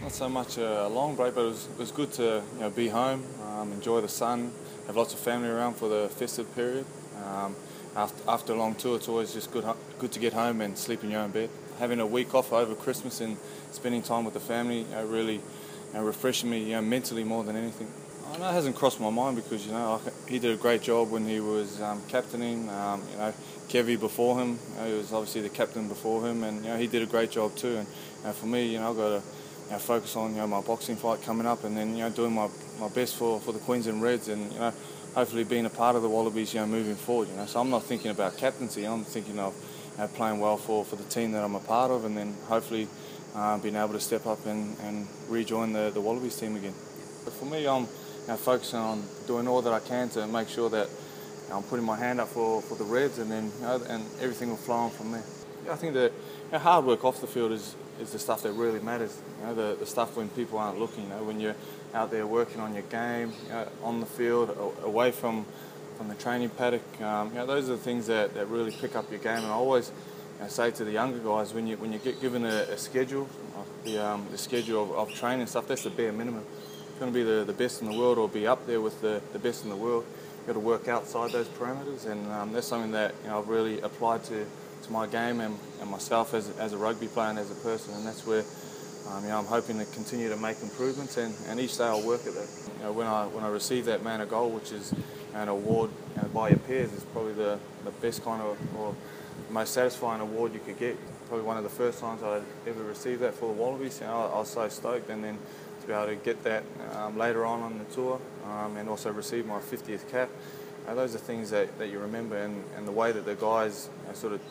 Not so much a long break, but it was good to be home, enjoy the sun, have lots of family around for the festive period. After a long tour, it's always just good to get home and sleep in your own bed. Having a week off over Christmas and spending time with the family really refreshing me mentally more than anything. I know it hasn't crossed my mind because he did a great job when he was captaining. Kevy before him, he was obviously the captain before him, and he did a great job too. And for me, I've got to focus on my boxing fight coming up, and then doing my best for the Queensland Reds, and hopefully being a part of the Wallabies moving forward. So I'm not thinking about captaincy. I'm thinking of playing well for the team that I'm a part of, and then hopefully being able to step up and rejoin the Wallabies team again. But for me, I'm focusing on doing all that I can to make sure that I'm putting my hand up for the Reds, and then and everything will flow on from there. I think that hard work off the field is the stuff that really matters. The stuff when people aren't looking. When you're out there working on your game, on the field, away from the training paddock. Those are the things that really pick up your game. And I always say to the younger guys, when you get given a schedule, the schedule of training stuff, that's the bare minimum. If you're going to be the best in the world or be up there with the best in the world, you've got to work outside those parameters, and that's something that I've really applied to my game and myself as a rugby player and as a person, and that's where I'm hoping to continue to make improvements, and each day I'll work at that. When I receive that man of goal, which is an award by your peers, it's probably the best kind of, or the most satisfying award you could get. Probably one of the first times I ever received that for the Wallabies. I was so stoked, and then to be able to get that later on the tour, and also receive my 50th cap. Those are things that you remember, and the way that the guys sort of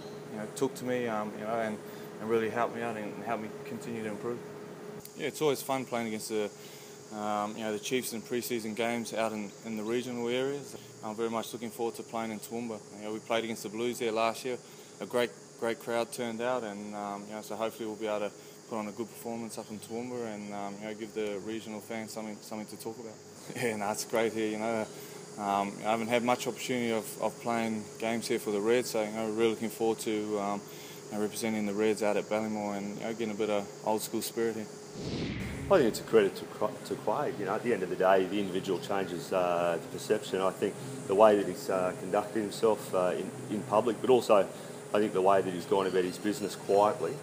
took to me, and really helped me out and helped me continue to improve. Yeah, it's always fun playing against the Chiefs in pre-season games out in the regional areas. I'm very much looking forward to playing in Toowoomba. We played against the Blues there last year. A great crowd turned out, and so hopefully we'll be able to put on a good performance up in Toowoomba, and give the regional fans something to talk about. Yeah, no, it's great here. I haven't had much opportunity of playing games here for the Reds, so we're really looking forward to representing the Reds out at Ballymore and getting a bit of old school spirit here. I think it's a credit to Quade. At the end of the day, the individual changes the perception. I think the way that he's conducted himself in public, but also I think the way that he's gone about his business quietly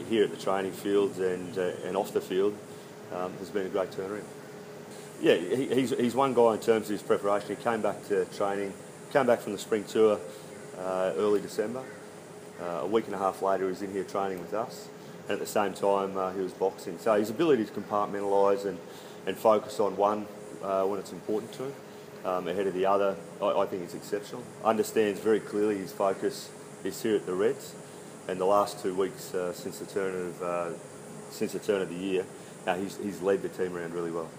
here at the training fields and off the field has been a great turnaround. Yeah, he's one guy in terms of his preparation. He came back to training, came back from the spring tour early December. A week and a half later, he was in here training with us, and at the same time, he was boxing. So his ability to compartmentalise and focus on one when it's important to him ahead of the other, I think is exceptional. Understands very clearly his focus is here at the Reds, and the last 2 weeks since the turn of the year, he's led the team around really well.